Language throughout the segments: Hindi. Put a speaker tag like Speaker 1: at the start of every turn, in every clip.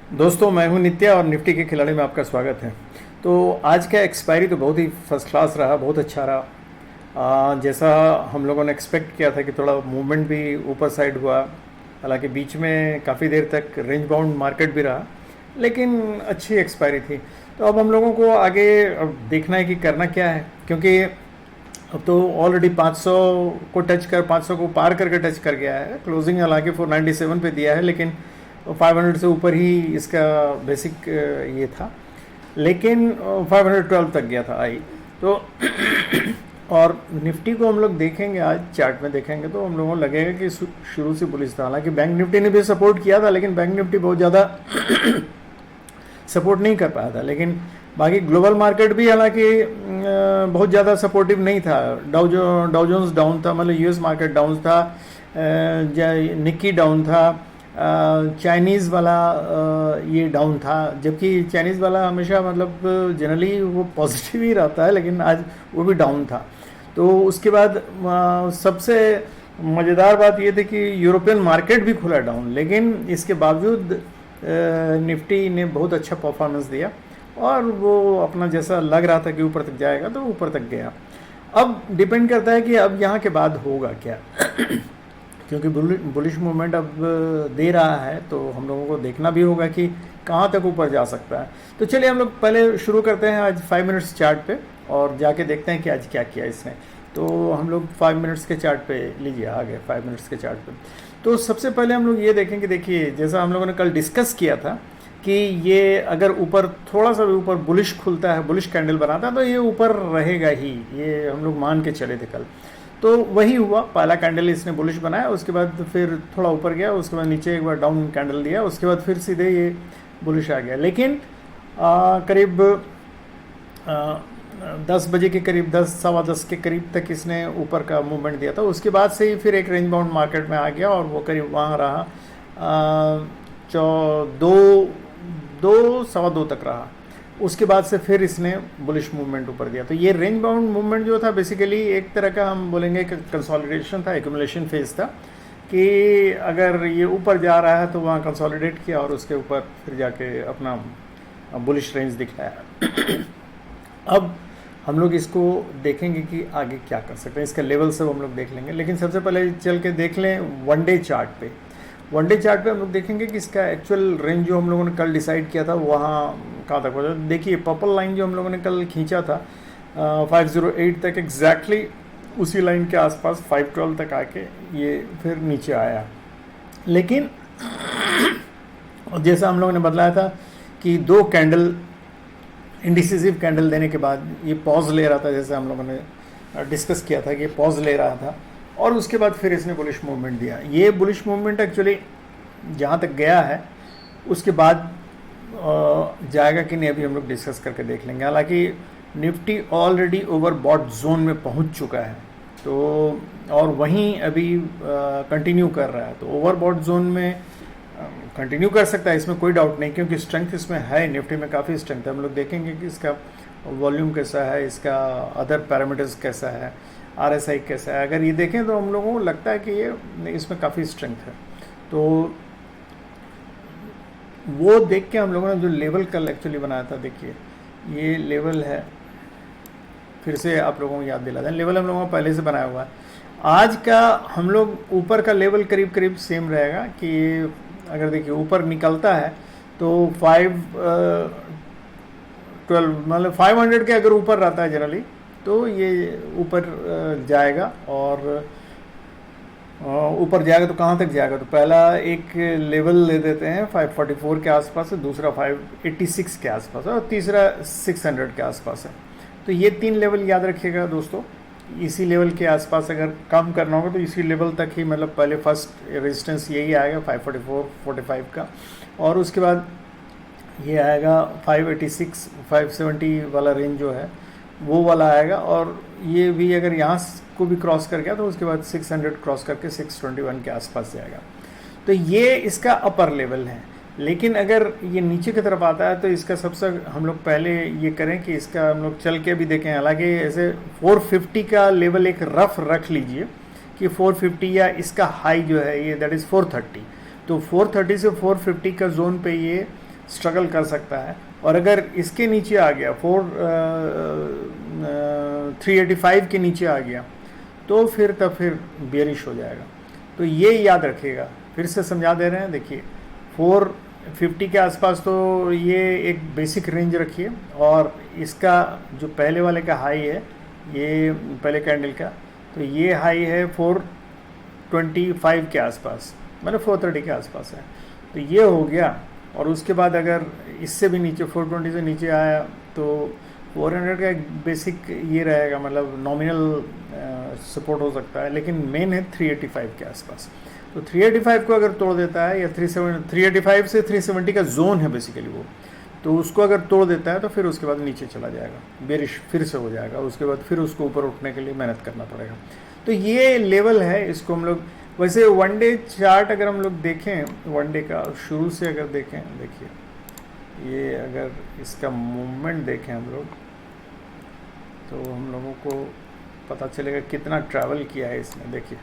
Speaker 1: दोस्तों, मैं हूं नित्या और निफ्टी के खिलाड़ी में आपका स्वागत है। तो आज का एक्सपायरी तो बहुत ही फर्स्ट क्लास रहा, बहुत अच्छा रहा। जैसा हम लोगों ने एक्सपेक्ट किया था कि थोड़ा मूवमेंट भी ऊपर साइड हुआ। हालांकि बीच में काफ़ी देर तक रेंज बाउंड मार्केट भी रहा, लेकिन अच्छी एक्सपायरी थी। तो अब हम लोगों को आगे अब देखना है कि करना क्या है, क्योंकि अब तो ऑलरेडी 500 को टच कर 500 को पार करके टच कर गया है। क्लोजिंग हालांकि 497 पे दिया है, लेकिन 500 से ऊपर ही इसका बेसिक ये था, लेकिन 512 तक गया था आई। तो और निफ्टी को हम लोग देखेंगे, आज चार्ट में देखेंगे तो हम लोगों को लगेगा कि शुरू से बुलिश था। हालांकि बैंक निफ्टी ने भी सपोर्ट किया था, लेकिन बैंक निफ्टी बहुत ज़्यादा सपोर्ट नहीं कर पाया था। लेकिन बाकी ग्लोबल मार्केट भी हालांकि बहुत ज़्यादा सपोर्टिव नहीं था। डाउ जोन्स डाउन था, मतलब यूएस मार्केट डाउन था, निक्की डाउन था, चाइनीज़ वाला ये डाउन था। जबकि चाइनीज़ वाला हमेशा मतलब जनरली वो पॉजिटिव ही रहता है, लेकिन आज वो भी डाउन था। तो उसके बाद सबसे मज़ेदार बात ये थी कि यूरोपियन मार्केट भी खुला डाउन, लेकिन इसके बावजूद निफ्टी ने बहुत अच्छा परफॉर्मेंस दिया और वो अपना जैसा लग रहा था कि ऊपर तक जाएगा तो ऊपर तक गया। अब डिपेंड करता है कि अब यहाँ के बाद होगा क्या क्योंकि बुलिश मूवमेंट अब दे रहा है, तो हम लोगों को देखना भी होगा कि कहाँ तक ऊपर जा सकता है। तो चलिए हम लोग पहले शुरू करते हैं आज 5 मिनट्स चार्ट पे और जाके देखते हैं कि आज क्या किया इसने। तो हम लोग 5 मिनट्स के चार्ट पे लीजिए, आ गए 5 मिनट्स के चार्ट पे। तो सबसे पहले हम लोग ये देखेंगे, देखिए जैसा हम लोगों ने कल डिस्कस किया था कि ये अगर ऊपर थोड़ा सा भी ऊपर बुलिश खुलता है, बुलिश कैंडल बनाता है, तो ये ऊपर रहेगा ही, ये हम लोग मान के चले थे कल। तो वही हुआ, पहला कैंडल इसने बुलिश बनाया, उसके बाद फिर थोड़ा ऊपर गया, उसके बाद नीचे एक बार डाउन कैंडल दिया, उसके बाद फिर सीधे ये बुलिश आ गया। लेकिन करीब 10 बजे के करीब, 10 सवा 10 के करीब तक इसने ऊपर का मूवमेंट दिया था। उसके बाद से ही फिर एक रेंज बाउंड मार्केट में आ गया और वो करीब वहाँ रहा, दो सवा दो तक रहा। उसके बाद से फिर इसने बुलिश मूवमेंट ऊपर दिया। तो ये रेंज बाउंड मूवमेंट जो था बेसिकली एक तरह का हम बोलेंगे कि कंसोलिडेशन था, एक्यूमुलेशन फेज था, कि अगर ये ऊपर जा रहा है तो वहाँ कंसोलिडेट किया और उसके ऊपर फिर जाके अपना बुलिश रेंज दिखाया। अब हम लोग इसको देखेंगे कि आगे क्या कर सकते हैं, इसका लेवल सब हम लोग देख लेंगे। लेकिन सबसे पहले चल के देख लें वन डे चार्ट पे। वन डे चार्ट पे हम लोग देखेंगे कि इसका एक्चुअल रेंज जो हम लोगों ने कल डिसाइड किया था वहाँ कहाँ तक पहुँचा। देखिए पर्पल लाइन जो हम लोगों ने कल खींचा था 508 तक, एग्जैक्टली उसी लाइन के आसपास 512 तक आके ये फिर नीचे आया। लेकिन जैसा हम लोगों ने बदलाया था कि दो कैंडल इंडिसिसिव कैंडल देने के बाद ये पॉज ले रहा था, जैसे हम लोगों ने डिस्कस किया था कि ये पॉज ले रहा था और उसके बाद फिर इसने बुलिश मूवमेंट दिया। ये बुलिश मूवमेंट एक्चुअली जहाँ तक गया है उसके बाद जाएगा कि नहीं, अभी हम लोग डिस्कस करके देख लेंगे। हालांकि निफ्टी ऑलरेडी ओवरबॉट जोन में पहुंच चुका है, तो और वहीं अभी कंटिन्यू कर रहा है। तो ओवरबॉट जोन में कंटिन्यू कर सकता है, इसमें कोई डाउट नहीं, क्योंकि स्ट्रेंथ इसमें है, निफ्टी में काफ़ी स्ट्रेंथ है। हम लोग देखेंगे कि इसका वॉल्यूम कैसा है, इसका अदर पैरामीटर्स कैसा है, RSI कैसा है। अगर ये देखें तो हम लोगों को लगता है कि ये इसमें काफ़ी स्ट्रेंथ है। तो वो देख के हम लोगों ने जो लेवल कल एक्चुअली बनाया था, देखिए ये लेवल है, फिर से आप लोगों को याद दिला दें, लेवल हम लोगों को पहले से बनाया हुआ है। आज का हम लोग ऊपर का लेवल करीब करीब सेम रहेगा कि अगर देखिए ऊपर निकलता है तो 512 मतलब 500 के अगर ऊपर रहता है जनरली तो ये ऊपर जाएगा। और ऊपर जाएगा तो कहाँ तक जाएगा, तो पहला एक लेवल ले देते हैं 544 के आसपास है, दूसरा 586 के आसपास है और तीसरा 600 के आसपास है। तो ये 3 लेवल याद रखिएगा दोस्तों। इसी लेवल के आसपास अगर कम करना होगा तो इसी लेवल तक ही, मतलब पहले फर्स्ट रेजिस्टेंस यही आएगा 544-45 का, और उसके बाद ये आएगा 586 570 वाला रेंज जो है वो वाला आएगा। और ये भी अगर यहाँ को भी क्रॉस कर गया तो उसके बाद 600 क्रॉस करके 621 के आसपास जाएगा। तो ये इसका अपर लेवल है। लेकिन अगर ये नीचे की तरफ आता है तो इसका सबसे हम लोग पहले ये करें कि इसका हम लोग चल के भी देखें। हालांकि ऐसे 450 का लेवल एक रफ रख लीजिए कि 450 या इसका हाई जो है ये दैट इज़ 430, तो 430 से 450 का जोन पे ये स्ट्रगल कर सकता है। और अगर इसके नीचे आ गया 385 के नीचे आ गया तो फिर बेरिश हो जाएगा। तो ये याद रखिएगा, फिर से समझा दे रहे हैं। देखिए 450 के आसपास तो ये एक बेसिक रेंज रखिए, और इसका जो पहले वाले का हाई है, ये पहले कैंडल का, तो ये हाई है 425 के आसपास, मतलब 430 के आसपास है। तो ये हो गया, और उसके बाद अगर इससे भी नीचे 420 से नीचे आया तो 400 का एक बेसिक ये रहेगा, मतलब नॉमिनल सपोर्ट हो सकता है, लेकिन मेन है 385 के आसपास। तो 385 को अगर तोड़ देता है, या 385 से 370 का जोन है बेसिकली वो, तो उसको अगर तोड़ देता है तो फिर उसके बाद नीचे चला जाएगा, बेरिश फिर से हो जाएगा। उसके बाद फिर उसको ऊपर उठने के लिए मेहनत करना पड़ेगा। तो ये लेवल है, इसको हम लोग वैसे वन डे चार्ट अगर हम लोग देखें, वन डे का शुरू से अगर देखें, देखिए ये अगर इसका मूवमेंट देखें हम लोग, तो हम लोगों को पता चलेगा कितना ट्रैवल किया है इसने। देखिए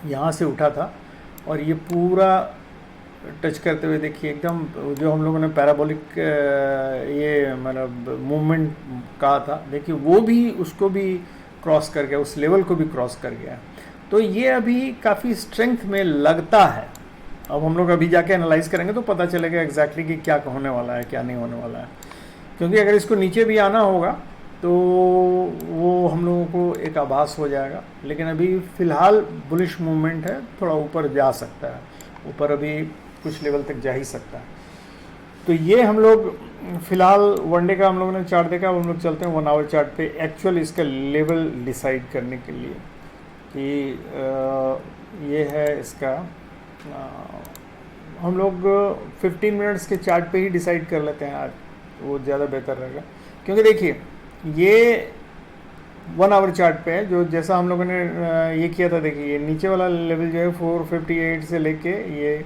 Speaker 1: यहाँ से उठा था और ये पूरा टच करते हुए देखिए एकदम जो हम लोगों ने पैराबोलिक ये मतलब मूवमेंट कहा था, देखिए वो भी उसको भी क्रॉस कर गया, उस लेवल को भी क्रॉस कर गया। तो ये अभी काफ़ी स्ट्रेंथ में लगता है। अब हम लोग अभी जाके एनालाइज करेंगे तो पता चलेगा एग्जैक्टली कि क्या होने वाला है, क्या नहीं होने वाला है। क्योंकि अगर इसको नीचे भी आना होगा तो वो हम लोगों को एक आभास हो जाएगा, लेकिन अभी फ़िलहाल बुलिश मूवमेंट है, थोड़ा ऊपर जा सकता है, ऊपर अभी कुछ लेवल तक जा ही सकता है। तो ये हम लोग फ़िलहाल वन डे का हम लोगों ने चार्ट देखा। अब हम लोग चलते हैं 1 आवर चार्ट पे एक्चुअल इसका लेवल डिसाइड करने के लिए कि ये है इसका। हम लोग 15 मिनट्स के चार्ट पे ही डिसाइड कर लेते हैं आज, वो ज़्यादा बेहतर रहेगा। क्योंकि देखिए ये 1 आवर चार्ट पे है, जो जैसा हम लोगों ने ये किया था। देखिए ये नीचे वाला लेवल जो है 458 से लेके ये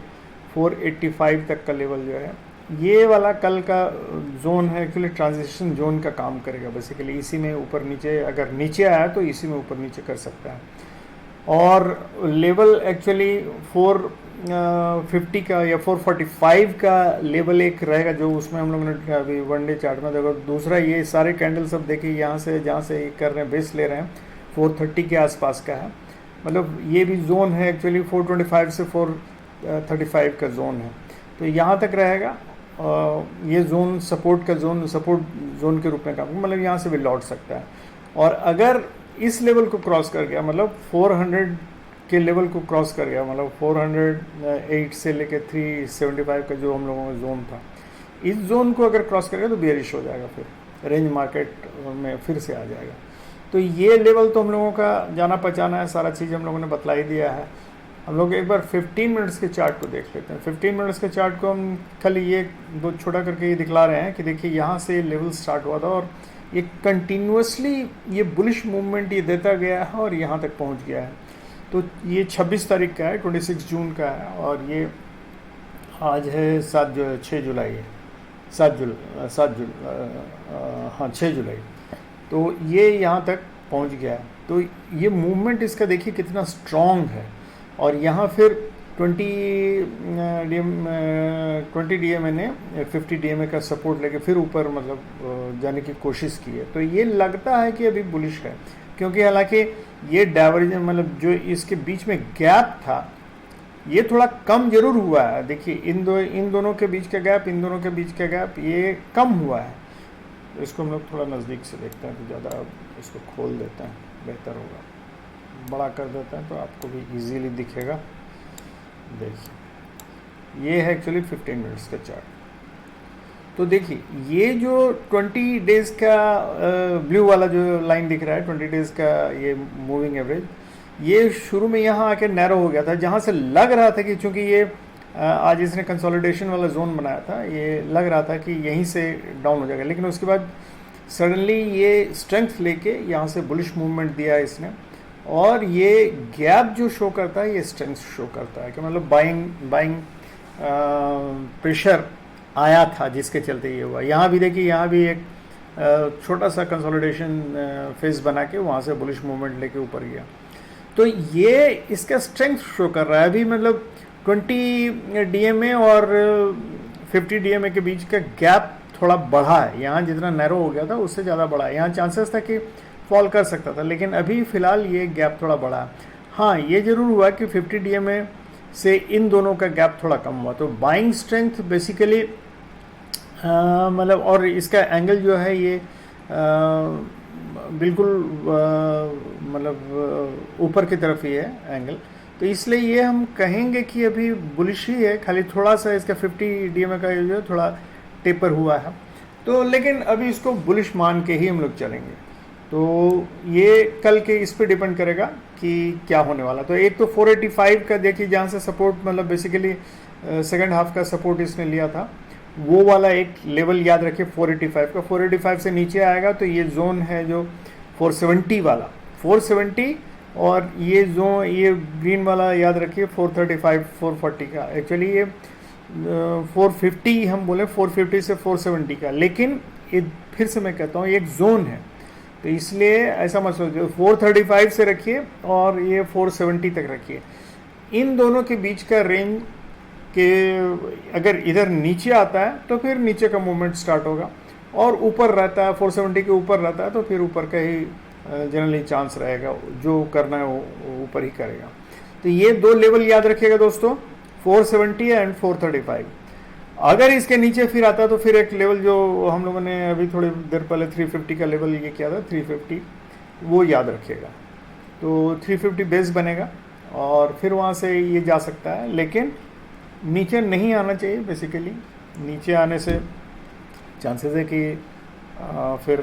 Speaker 1: 485 तक का लेवल जो है, ये वाला कल का जोन है, एक्चुअली ट्रांजिशन जोन का काम करेगा बेसिकली। इसी में ऊपर नीचे, अगर नीचे आया तो इसी में ऊपर नीचे कर सकता है। और लेवल एक्चुअली 450 का या 445 का लेवल एक रहेगा, जो उसमें हम लोगों ने अभी वन डे चार्ट में देखो। दूसरा ये सारे कैंडल सब देखिए, यहाँ से जहाँ से कर रहे हैं बेस ले रहे हैं 430 के आसपास का है, मतलब ये भी जोन है एक्चुअली 425 से 435 का जोन है। तो यहाँ तक रहेगा, ये जोन सपोर्ट का सपोर्ट जोन के रूप में काम, मतलब यहाँ से भी लौट सकता है। और अगर इस लेवल को क्रॉस कर गया, मतलब 400 के लेवल को क्रॉस कर गया, मतलब 408 से लेकर 375 का जो हम लोगों का जोन था, इस जोन को अगर क्रॉस कर गया तो बेरिश हो जाएगा, फिर रेंज मार्केट में फिर से आ जाएगा। तो ये लेवल तो हम लोगों का जाना पहचाना है, सारा चीज़ हम लोगों ने बतला ही दिया है। हम लोग एक बार 15 मिनट्स के चार्ट को देख लेते हैं। 15 मिनट्स के चार्ट को हम खाली ये दो छोटा करके ये दिखला रहे हैं कि देखिए यहाँ से लेवल स्टार्ट हुआ था और ये कंटिन्यूसली ये बुलिश मूवमेंट ये देता गया है और यहाँ तक पहुँच गया है। तो ये 26 तारीख का है, 26 जून का है, और ये आज है 6 जुलाई है, 6 जुलाई। तो ये यहाँ तक पहुँच गया है। तो ये मूवमेंट इसका देखिए कितना स्ट्रॉन्ग है। और यहाँ फिर 20 DMA ने 50 DMA का सपोर्ट लेके फिर ऊपर मतलब जाने की कोशिश की है। तो ये लगता है कि अभी बुलिश है, क्योंकि हालांकि ये डाइवर्जेंस मतलब जो इसके बीच में गैप था ये थोड़ा कम जरूर हुआ है। देखिए इन दोनों के बीच का गैप, इन दोनों के बीच का गैप ये कम हुआ है। तो इसको हम लोग थोड़ा नज़दीक से देखते हैं, तो ज़्यादा इसको खोल देते हैं, बेहतर होगा। बड़ा कर देते हैं तो आपको भी इजीली दिखेगा। देखिए ये है एक्चुअली 15 मिनट्स का चार्ट। तो देखिए ये जो 20 डेज़ का ब्लू वाला जो लाइन दिख रहा है, 20 डेज़ का ये मूविंग एवरेज, ये शुरू में यहाँ आके नैरो हो गया था, जहाँ से लग रहा था कि चूँकि ये आज इसने कंसोलिडेशन वाला जोन बनाया था, ये लग रहा था कि यहीं से डाउन हो जाएगा। लेकिन उसके बाद सडनली ये स्ट्रेंथ लेके यहाँ से बुलिश मूवमेंट दिया इसने, और ये गैप जो शो करता है ये स्ट्रेंथ शो करता है कि मतलब बाइंग प्रेशर आया था, जिसके चलते ये हुआ। यहाँ भी देखिए, यहाँ भी एक छोटा सा कंसोलिडेशन फेज बना के वहाँ से बुलिश मूवमेंट लेके ऊपर गया। तो ये इसका स्ट्रेंथ शो कर रहा है अभी, मतलब 20 DMA और 50 DMA के बीच का गैप थोड़ा बढ़ा है, यहाँ जितना नैरो हो गया था उससे ज़्यादा बढ़ा है, यहाँ चांसेस था कि फॉल कर सकता था, लेकिन अभी फ़िलहाल ये गैप थोड़ा बढ़ा है। हाँ, ये ज़रूर हुआ कि 50 DMA से इन दोनों का गैप थोड़ा कम हुआ, तो बाइंग स्ट्रेंथ बेसिकली मतलब, और इसका एंगल जो है ये बिल्कुल मतलब ऊपर की तरफ ही है एंगल, तो इसलिए ये हम कहेंगे कि अभी बुलिश ही है, खाली थोड़ा सा इसका 50 DMA का जो है थोड़ा टेपर हुआ है, तो लेकिन अभी इसको बुलिश मान के ही हम लोग चलेंगे। तो ये कल के इस पे डिपेंड करेगा कि क्या होने वाला। तो एक तो 485 का देखिए, जहाँ से सपोर्ट मतलब बेसिकली सेकंड हाफ का सपोर्ट इसने लिया था, वो वाला एक लेवल याद रखिए 485 का। 485 से नीचे आएगा तो ये जोन है जो 470 वाला, 470, और ये जोन, ये ग्रीन वाला याद रखिए 435 440 का। एक्चुअली ये 450 हम बोले, 450 से 470 का, लेकिन ये फिर से मैं कहता हूँ ये एक जोन है, तो इसलिए ऐसा मत सोचिए। 435 से रखिए और ये 470 तक रखिए। इन दोनों के बीच का रेंज के अगर इधर नीचे आता है तो फिर नीचे का मूवमेंट स्टार्ट होगा, और ऊपर रहता है 470 के ऊपर रहता है तो फिर ऊपर का ही जनरली चांस रहेगा, जो करना है वो ऊपर ही करेगा। तो ये दो लेवल याद रखिएगा दोस्तों, 470 एंड 435। अगर इसके नीचे फिर आता है तो फिर एक लेवल जो हम लोगों ने अभी थोड़ी देर पहले 350 का लेवल ये किया था, 350, वो याद रखिएगा। तो 350 बेस बनेगा और फिर वहाँ से ये जा सकता है, लेकिन नीचे नहीं आना चाहिए। बेसिकली नीचे आने से चांसेस है कि फिर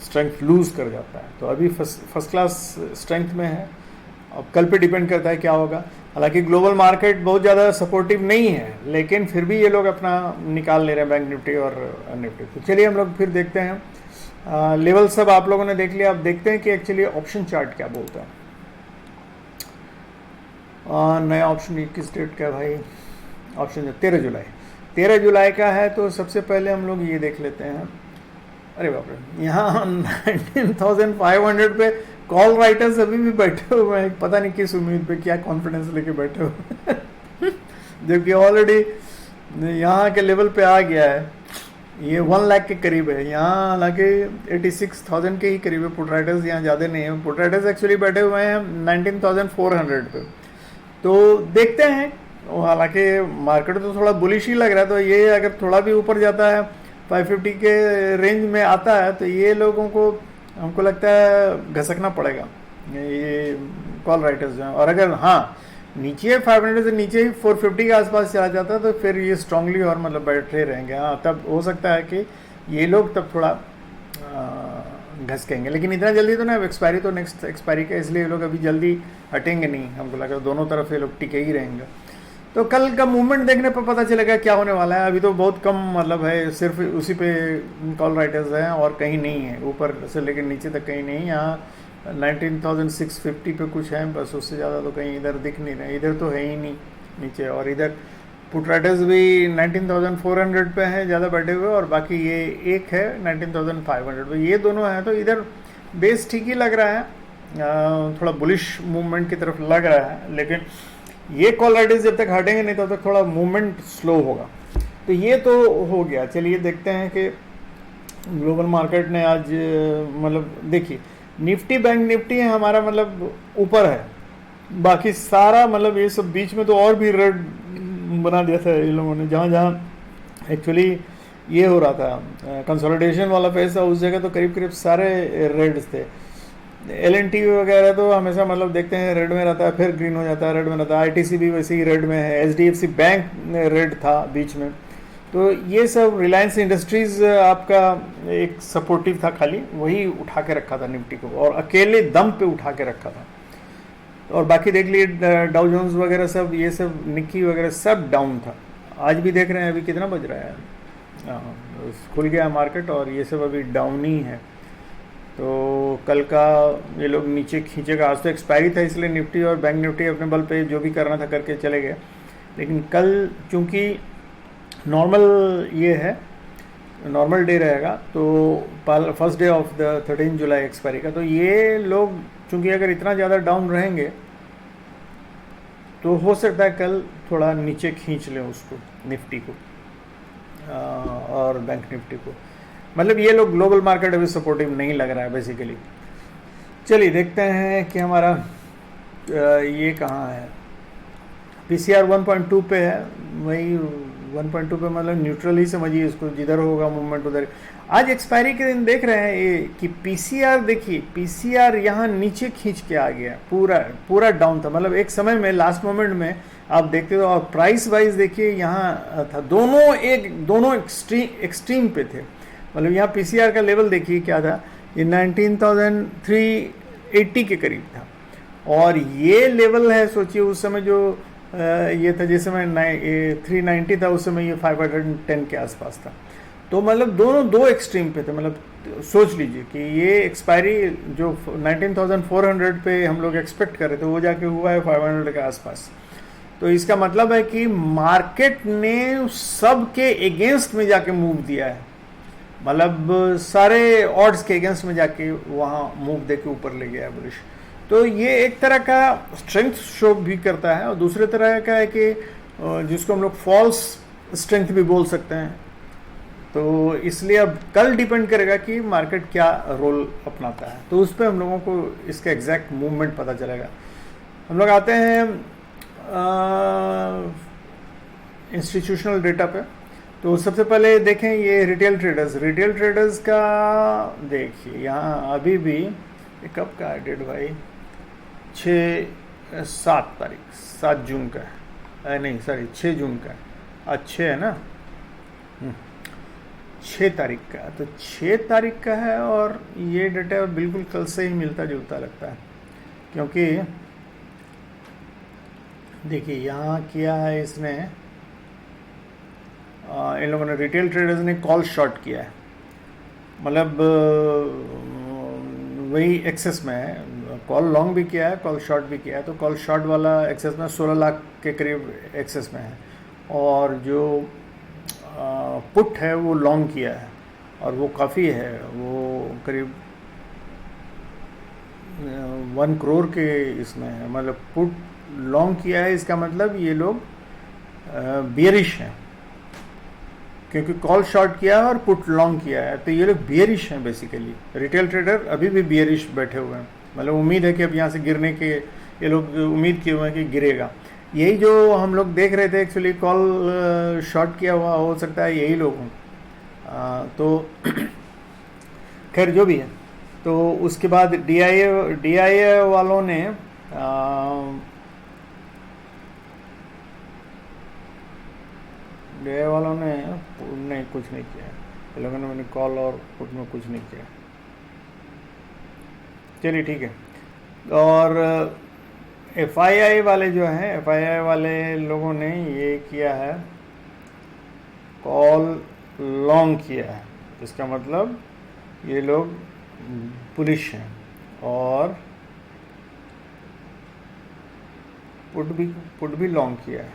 Speaker 1: स्ट्रेंथ लूज़ कर जाता है। तो अभी फर्स्ट क्लास स्ट्रेंथ में है, अब कल पे डिपेंड करता है क्या होगा। हालांकि ग्लोबल मार्केट बहुत ज़्यादा सपोर्टिव नहीं है, लेकिन फिर भी ये लोग अपना निकाल ले रहे हैं, बैंक निफ्टी और निफ्टी। तो चलिए हम लोग फिर देखते हैं लेवल सब आप लोगों ने देख लिया। अब देखते हैं कि एक्चुअली ऑप्शन चार्ट क्या बोलता है। नया ऑप्शन किस डेट का है भाई? ऑप्शन 13 जुलाई, 13 जुलाई का है। तो सबसे पहले हम लोग ये देख लेते हैं। अरे बाप रे, यहाँ 19,500 पे कॉल राइटर्स अभी भी बैठे हुए हैं, पता नहीं किस उम्मीद पे, क्या कॉन्फिडेंस लेके बैठे हुए जबकि ऑलरेडी यहाँ के लेवल पे आ गया है, ये 1 लाख के करीब है। यहाँ हालांकि 86,000 के ही करीब है। पुट राइटर्स यहाँ ज़्यादा नहीं है, पुट राइटर्स एक्चुअली बैठे हुए हैं 19,400 पे। तो देखते हैं, हालांकि मार्केट तो थोड़ा बुलिश ही लग रहा है, तो ये अगर थोड़ा भी ऊपर जाता है 550 के रेंज में आता है तो ये लोगों को, हमको लगता है घसकना पड़ेगा ये कॉल राइटर्स जो हैं। और अगर हाँ नीचे 500 से नीचे ही 450 के आसपास चला जाता है तो फिर ये स्ट्रांगली और मतलब बैठे रहेंगे। हाँ, तब हो सकता है कि ये लोग तब थोड़ा घसकेंगे, लेकिन इतना जल्दी तो ना, एक्सपायरी तो नेक्स्ट एक्सपायरी का, इसलिए ये लोग अभी जल्दी हटेंगे नहीं। हमको लगा दोनों तरफ ये लोग टिके ही रहेंगे। तो कल का मूवमेंट देखने पर पता चलेगा क्या होने वाला है। अभी तो बहुत कम मतलब है, सिर्फ उसी पे कॉल राइटर्स हैं और कहीं नहीं है, ऊपर से लेकर नीचे तक कहीं नहीं। यहाँ 19,650 पे कुछ है बस, उससे ज़्यादा तो कहीं इधर दिख नहीं रहे, इधर तो है ही नहीं नीचे। और इधर पुट राइटर्स भी 19,400 पे हैं ज़्यादा बैठे हुए, और बाकी ये एक है 19,500 पे। ये दोनों हैं, तो इधर बेस ठीक ही लग रहा है, थोड़ा बुलिश मूवमेंट की तरफ लग रहा है। लेकिन ये कॉल राइटर्स जब तक हटेंगे नहीं तब तक थोड़ा मूवमेंट स्लो होगा। तो ये तो हो गया। चलिए देखते हैं कि ग्लोबल मार्केट ने आज मतलब देखिए, निफ्टी बैंक निफ्टी है हमारा मतलब ऊपर है, बाकी सारा मतलब ये सब बीच में तो और भी रेड बना दिया था इन लोगों ने। जहाँ जहाँ एक्चुअली ये हो रहा था कंसोलिडेशन वाला फेज था, उस जगह तो करीब करीब सारे रेड्स थे। LNT वगैरह तो हमेशा मतलब देखते हैं रेड में रहता है, फिर ग्रीन हो जाता है, रेड में रहता है। ITC भी वैसे ही रेड में है, HDFC बैंक रेड था बीच में। तो ये सब रिलायंस इंडस्ट्रीज आपका एक सपोर्टिव था, खाली वही उठा के रखा था निफ्टी को, और अकेले दम पे उठा के रखा था। और बाकी देख लिए डाउ जोन्स वगैरह सब, ये सब निक्की वगैरह सब डाउन था। आज भी देख रहे हैं, अभी कितना बज रहा है, खुल गया मार्केट और ये सब अभी डाउन ही है। तो कल का ये लोग नीचे खींचेगा। आज तो एक्सपायरी था, इसलिए निफ्टी और बैंक निफ्टी अपने बल पे जो भी करना था करके चले गए। लेकिन कल चूँकि नॉर्मल ये है, नॉर्मल डे रहेगा, तो first day of the 13 July expiry का, तो ये लोग चूँकि अगर इतना ज़्यादा डाउन रहेंगे तो हो सकता है कल थोड़ा नीचे खींच लें उसको, निफ्टी को। और बैंक निफ्टी को। मतलब ये लोग ग्लोबल मार्केट अभी सपोर्टिव नहीं लग रहा है बेसिकली। चलिए देखते हैं कि हमारा ये कहाँ है। पीसीआर 1.2 पे है, वही 1.2 पे मतलब न्यूट्रल ही समझिए इसको, जिधर होगा मूवमेंट उधर। आज एक्सपायरी के दिन देख रहे हैं ये कि पीसीआर, देखिए पीसीआर यहाँ नीचे खींच के आ गया, पूरा पूरा डाउन था। मतलब एक समय में लास्ट मोमेंट में आप देखते हो, और प्राइस वाइज देखिए यहाँ था, दोनों एक्सट्रीम पे थे। मतलब यहाँ पीसीआर का लेवल देखिए क्या था, ये 19,380 के करीब था, और ये लेवल है सोचिए उस समय जो ये था, जिस समय 390 था उस समय ये 510 के आसपास था। तो मतलब दोनों दो एक्सट्रीम पे थे। मतलब सोच लीजिए कि ये एक्सपायरी जो 19,400 पे हम लोग एक्सपेक्ट कर रहे थे वो जाके हुआ है 500 के आसपास। तो इसका मतलब है कि मार्केट ने सब के अगेंस्ट में जाके मूव दिया है, मतलब सारे ऑड्स के अगेंस्ट में जाके वहाँ मूव दे के ऊपर ले गया है बुलिश। तो ये एक तरह का स्ट्रेंथ शो भी करता है, और दूसरे तरह का है कि जिसको हम लोग फॉल्स स्ट्रेंथ भी बोल सकते हैं। तो इसलिए अब कल डिपेंड करेगा कि मार्केट क्या रोल अपनाता है, तो उस पर हम लोगों को इसका एग्जैक्ट मूवमेंट पता चलेगा। हम लोग आते हैं इंस्टीट्यूशनल डेटा पे। तो सबसे पहले देखें ये रिटेल ट्रेडर्स का देखिए यहाँ अभी भी कब का है डेट भाई, 7 जून का है, नहीं सॉरी 6 जून का है, आज 6 है ना, 6 तारीख का। तो 6 तारीख का है, और ये डेटा बिल्कुल कल से ही मिलता जुलता लगता है, क्योंकि देखिए यहाँ किया है इसने, इन लोगों ने रिटेल ट्रेडर्स ने कॉल शॉर्ट किया है, मतलब वही एक्सेस में है। कॉल लॉन्ग भी किया है, कॉल शॉर्ट भी किया है। तो कॉल शॉर्ट वाला एक्सेस में 16 लाख के करीब एक्सेस में है, और जो पुट है वो लॉन्ग किया है, और वो काफ़ी है, वो करीब 1 करोड़ के इसमें है। मतलब पुट लॉन्ग किया है, इसका मतलब ये लोग बियरिश हैं, क्योंकि कॉल शॉर्ट किया है और पुट लॉन्ग किया है, तो ये लोग बियरिश हैं बेसिकली। रिटेल ट्रेडर अभी भी बियरिश बैठे हुए हैं, मतलब उम्मीद है कि अब यहाँ से गिरने के ये लोग उम्मीद किए हुए हैं कि गिरेगा। यही जो हम लोग देख रहे थे एक्चुअली, कॉल शॉर्ट किया हुआ हो सकता है यही लोग हों। तो खैर जो भी है, तो उसके बाद डीआईए वालों ने नहीं कुछ नहीं किया, इन लोगों ने मैंने कॉल और पुट में कुछ नहीं किया। चलिए ठीक है। और एफआईआई वाले जो हैं, एफआईआई वाले लोगों ने ये किया है, कॉल लॉन्ग किया है, इसका मतलब ये लोग बुलिश हैं, और पुट भी लॉन्ग किया है,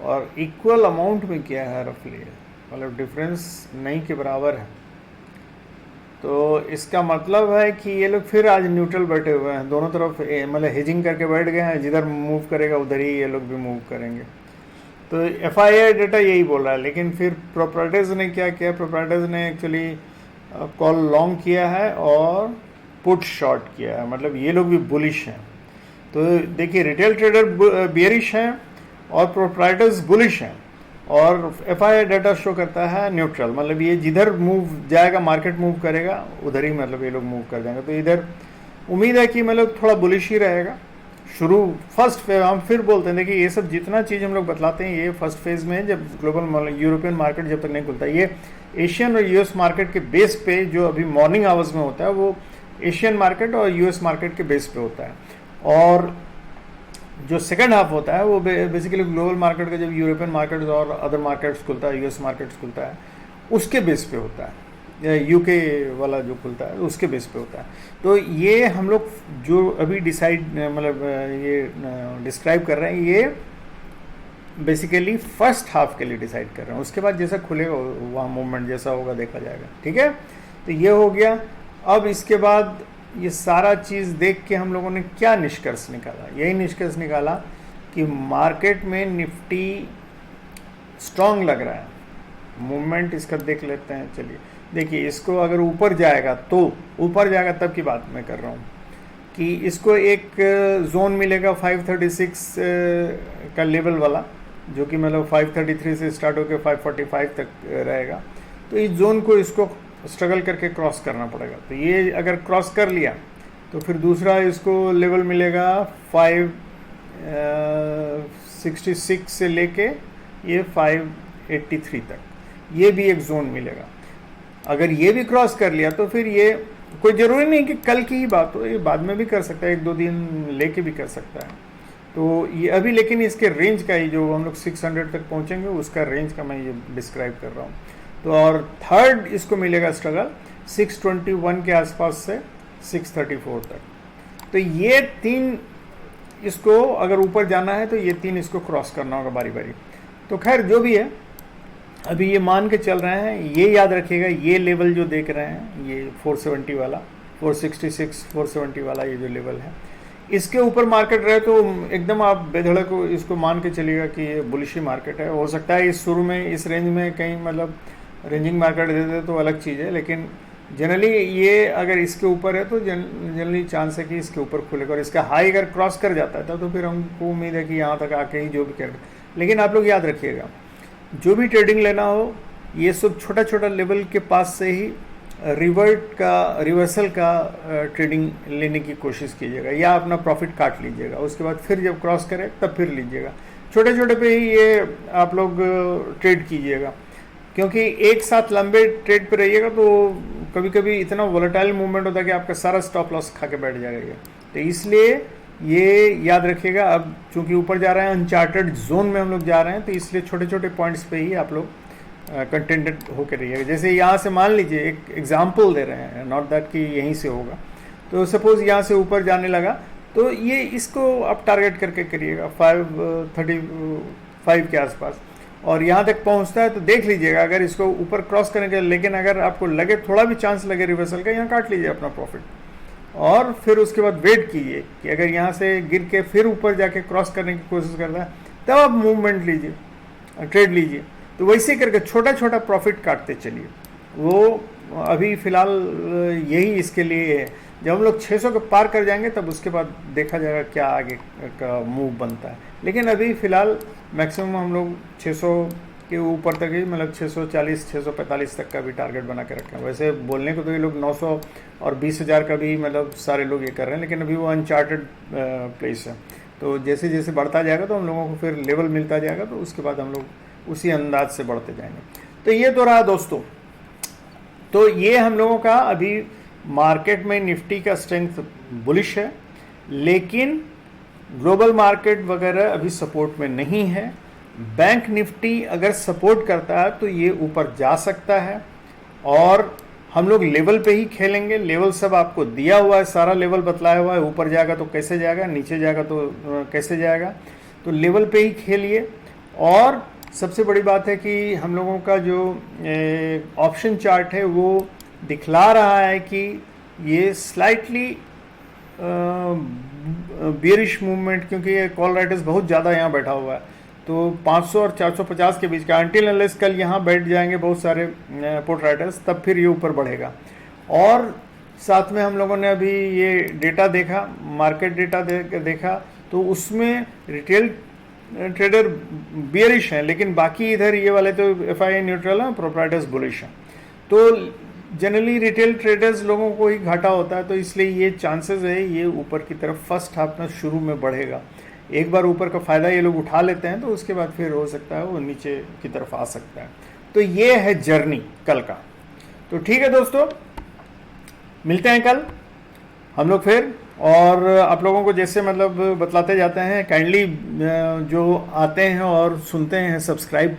Speaker 1: और इक्वल अमाउंट में किया है रफली, मतलब डिफरेंस नहीं के बराबर है। तो इसका मतलब है कि ये लोग फिर आज न्यूट्रल बैठे हुए हैं, दोनों तरफ मतलब हेजिंग करके बैठ गए हैं, जिधर मूव करेगा उधर ही ये लोग भी मूव करेंगे। तो एफआईआई डेटा यही बोल रहा है, लेकिन फिर प्रोप्राइटर्स ने क्या किया, प्रोप्राइटर्स ने एक्चुअली कॉल लॉन्ग किया है और पुट शॉर्ट किया है, मतलब ये लोग भी बुलिश हैं। तो देखिए रिटेल ट्रेडर बियरिश हैं और प्रोप्राइटर्स बुलिश हैं, और एफआईआई डाटा शो करता है न्यूट्रल, मतलब ये जिधर मूव जाएगा मार्केट मूव करेगा उधर ही मतलब ये लोग मूव कर जाएंगे। तो इधर उम्मीद है कि मतलब थोड़ा बुलिश ही रहेगा फर्स्ट फेज। हम फिर बोलते हैं देखिए ये सब जितना चीज़ हम लोग बतलाते हैं ये फर्स्ट फेज में है, जब ग्लोबल यूरोपियन मार्केट जब तक नहीं खुलता। ये एशियन और यूएस मार्केट के बेस पे जो अभी मॉर्निंग आवर्स में होता है वो एशियन मार्केट और यूएस मार्केट के बेस पे होता है, और जो सेकंड हाफ होता है वो बेसिकली ग्लोबल मार्केट का जब यूरोपियन मार्केट्स और अदर मार्केट्स खुलता है, यूएस मार्केट्स खुलता है, उसके बेस पे होता है, यूके वाला जो खुलता है उसके बेस पे होता है। तो ये हम लोग जो अभी मतलब ये डिस्क्राइब कर रहे हैं ये बेसिकली फर्स्ट हाफ के लिए डिसाइड कर रहे हैं, उसके बाद जैसा खुलेगा वहाँ मूवमेंट जैसा होगा देखा जाएगा। ठीक है, तो ये हो गया। अब इसके बाद ये सारा चीज़ देख के हम लोगों ने क्या निष्कर्ष निकाला, यही निष्कर्ष निकाला कि मार्केट में निफ्टी स्ट्रॉन्ग लग रहा है, मूवमेंट इसका देख लेते हैं। चलिए देखिए, इसको अगर ऊपर जाएगा तो ऊपर जाएगा, तब की बात मैं कर रहा हूँ कि इसको एक जोन मिलेगा 536 का लेवल वाला, जो कि मतलब 533 से स्टार्ट होकर 545 तक रहेगा। तो इस जोन को इसको स्ट्रगल करके क्रॉस करना पड़ेगा। तो ये अगर क्रॉस कर लिया तो फिर दूसरा इसको लेवल मिलेगा 566 से लेके ये 583 तक, ये भी एक जोन मिलेगा। अगर ये भी क्रॉस कर लिया तो फिर ये कोई ज़रूरी नहीं कि कल की ही बात हो, ये बाद में भी कर सकता है, 1-2 दिन लेके भी कर सकता है। तो ये अभी लेकिन इसके रेंज का ही, जो हम लोग 600 तक पहुंचेंगे उसका रेंज का मैं ये डिस्क्राइब कर रहा हूँ। तो और थर्ड इसको मिलेगा स्ट्रगल 621 के आसपास से 634 तक। तो ये 3 इसको अगर ऊपर जाना है तो ये 3 इसको क्रॉस करना होगा बारी बारी। तो खैर जो भी है, अभी ये मान के चल रहे हैं, ये याद रखिएगा, ये लेवल जो देख रहे हैं ये 470 वाला, 466 470 वाला ये जो लेवल है, इसके ऊपर मार्केट रहे तो एकदम आप बेधड़क इसको मान के चलिएगा कि ये बुलिशी मार्केट है। हो सकता है इस शुरू में इस रेंज में कहीं मतलब रेंजिंग मार्केट दे दे तो अलग चीज़ है, लेकिन जनरली ये अगर इसके ऊपर है तो जनरली चांस है कि इसके ऊपर खुलेगा। और इसका हाई अगर क्रॉस कर जाता है तो फिर हमको उम्मीद है कि यहाँ तक आके ही जो भी कर। लेकिन आप लोग याद रखिएगा, जो भी ट्रेडिंग लेना हो, ये सब छोटा छोटा लेवल के पास से ही रिवर्सल का ट्रेडिंग लेने की कोशिश कीजिएगा, या अपना प्रॉफिट काट लीजिएगा, उसके बाद फिर जब क्रॉस करे तब फिर लीजिएगा। छोटे छोटे पे ही ये आप लोग ट्रेड कीजिएगा, क्योंकि एक साथ लंबे ट्रेड पे रहिएगा तो कभी कभी इतना वोलेटाइल मूवमेंट होता है कि आपका सारा स्टॉप लॉस खा के बैठ जाएगा। तो इसलिए ये याद रखिएगा, अब चूंकि ऊपर जा रहे हैं, अनचार्टेड जोन में हम लोग जा रहे हैं, तो इसलिए छोटे छोटे पॉइंट्स पे ही आप लोग कंटेंटेड होकर रहिएगा। जैसे यहाँ से मान लीजिए, एक एग्जाम्पल दे रहे हैं, नॉट दैट कि यहीं से होगा, तो सपोज यहाँ से ऊपर जाने लगा तो ये इसको आप टारगेट करके करिएगा 535 के आसपास, और यहाँ तक पहुँचता है तो देख लीजिएगा अगर इसको ऊपर क्रॉस करने के। लेकिन अगर आपको लगे, थोड़ा भी चांस लगे रिवर्सल का, यहाँ काट लीजिए अपना प्रॉफिट, और फिर उसके बाद वेट कीजिए कि अगर यहाँ से गिर के फिर ऊपर जाके क्रॉस करने की कोशिश करता है तब आप मूवमेंट लीजिए, ट्रेड लीजिए। तो वैसे करके छोटा छोटा प्रॉफिट काटते चलिए। वो अभी फ़िलहाल यही इसके लिए है। जब हम लोग 600 के पार कर जाएंगे तब उसके बाद देखा जाएगा क्या आगे का मूव बनता है। लेकिन अभी फ़िलहाल मैक्सिमम हम लोग 600 के ऊपर तक ही, मतलब 640 645 तक का भी टारगेट बना के रखे हैं। वैसे बोलने को तो ये लोग 900 और 20,000 का भी मतलब सारे लोग ये कर रहे हैं, लेकिन अभी वो अनचार्टेड प्लेस है। तो जैसे जैसे बढ़ता जाएगा तो हम लोगों को फिर लेवल मिलता जाएगा, तो उसके बाद हम लोग उसी अंदाज से बढ़ते जाएंगे। तो ये तो रहा दोस्तों, तो ये हम लोगों का अभी मार्केट में निफ्टी का स्ट्रेंथ बुलिश है, लेकिन ग्लोबल मार्केट वगैरह अभी सपोर्ट में नहीं है। बैंक निफ्टी अगर सपोर्ट करता है तो ये ऊपर जा सकता है, और हम लोग लेवल पे ही खेलेंगे। लेवल सब आपको दिया हुआ है, सारा लेवल बतलाया हुआ है, ऊपर जाएगा तो कैसे जाएगा, नीचे जाएगा तो कैसे जाएगा। तो लेवल पे ही खेलिए। और सबसे बड़ी बात है कि हम लोगों का जो ऑप्शन चार्ट है वो दिखला रहा है कि ये स्लाइटली बियरिश मूवमेंट, क्योंकि ये कॉल राइटर्स बहुत ज़्यादा यहाँ बैठा हुआ है, तो 500 और 450 के बीच का, अनटिल अनलेस कल यहाँ बैठ जाएंगे बहुत सारे पोर्ट राइटर्स, तब फिर ये ऊपर बढ़ेगा। और साथ में हम लोगों ने अभी ये डेटा देखा, मार्केट डेटा देखा, तो उसमें रिटेल ट्रेडर बियरिश हैं, लेकिन बाकी इधर ये वाले तो FII न्यूट्रल हैं, प्रोप्राइटर्स बुलिश हैं। तो जनरली रिटेल ट्रेडर्स लोगों को ही घाटा होता है, तो इसलिए ये चांसेस है ये ऊपर की तरफ फर्स्ट हाफ में शुरू में बढ़ेगा। एक बार ऊपर का फ़ायदा ये लोग उठा लेते हैं तो उसके बाद फिर हो सकता है वो नीचे की तरफ आ सकता है। तो ये है जर्नी कल का। तो ठीक है दोस्तों, मिलते हैं कल हम लोग फिर, और आप लोगों को जैसे मतलब बतलाते जाते हैं, काइंडली जो आते हैं और सुनते हैं सब्सक्राइब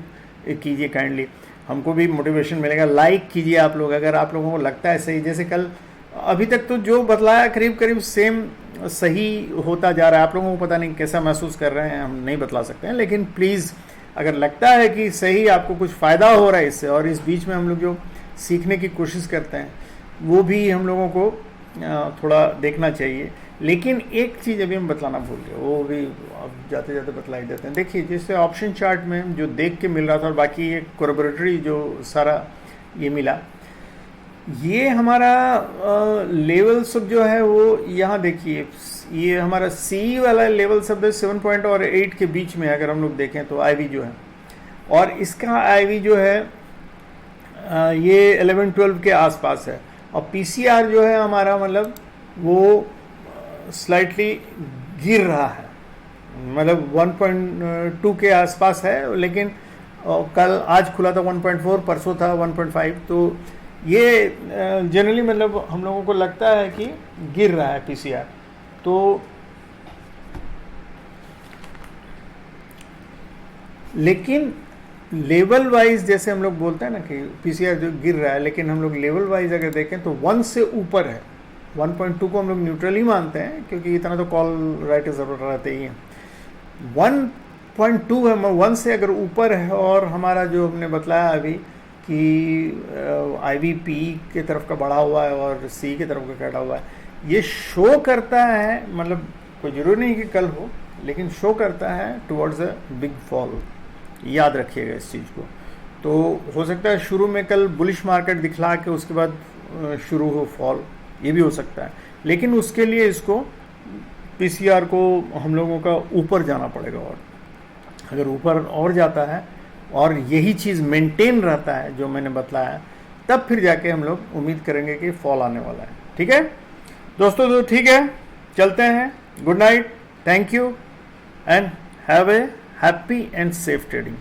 Speaker 1: कीजिए, काइंडली हमको भी मोटिवेशन मिलेगा। लाइक कीजिए आप लोग अगर आप लोगों को लगता है सही। जैसे कल अभी तक तो जो बतलाया करीब करीब सेम सही होता जा रहा है। आप लोगों को पता नहीं कैसा महसूस कर रहे हैं, हम नहीं बतला सकते हैं, लेकिन प्लीज़ अगर लगता है कि सही आपको कुछ फ़ायदा हो रहा है इससे, और इस बीच में हम लोग जो सीखने की कोशिश करते हैं वो भी हम लोगों को थोड़ा देखना चाहिए। लेकिन एक चीज़ अभी हम बतलाना भूल गए, वो भी अब जाते जाते बतला ही देते हैं। देखिए जैसे ऑप्शन चार्ट में जो देख के मिल रहा था और बाकी ये कोरबोरेटरी जो सारा ये मिला, ये हमारा लेवल सब जो है वो यहाँ देखिए, ये हमारा सी वाला लेवल सब 7 पॉइंट और 8 के बीच में है अगर हम लोग देखें तो आईवी जो है, और इसका आईवी जो है ये 11-12 के आसपास है, और पीसीआर जो है हमारा मतलब वो स्लाइटली गिर रहा है, मतलब 1.2 के आसपास है, लेकिन कल आज खुला था 1.4, परसों था 1.5, तो ये जनरली मतलब हम लोगों को लगता है कि गिर रहा है पीसीआर। तो लेकिन लेवल वाइज जैसे हम लोग बोलते हैं ना कि पीसीआर जो गिर रहा है, लेकिन हम लोग लेवल वाइज अगर देखें तो 1 से ऊपर है। 1.2 को हम लोग न्यूट्रल ही मानते हैं क्योंकि इतना तो कॉल राइट ज़रूर रहते ही हैं। 1.2 है, 1 से अगर ऊपर है, और हमारा जो हमने बतलाया अभी कि आईवीपी की तरफ का बढ़ा हुआ है और सी की तरफ का घटा हुआ है, ये शो करता है, मतलब कोई ज़रूरी नहीं कि कल हो, लेकिन शो करता है टुवर्ड्स अ बिग फॉल। याद रखिएगा इस चीज़ को। तो हो सकता है शुरू में कल बुलिश मार्केट दिखला के उसके बाद शुरू हो फॉल, ये भी हो सकता है, लेकिन उसके लिए इसको पीसीआर को हम लोगों का ऊपर जाना पड़ेगा, और अगर ऊपर और जाता है और यही चीज़ मेंटेन रहता है जो मैंने बतलाया, तब फिर जाके हम लोग उम्मीद करेंगे कि फॉल आने वाला है। ठीक है दोस्तों, तो ठीक है, चलते हैं। Good night, thank you and have a happy and safe trading.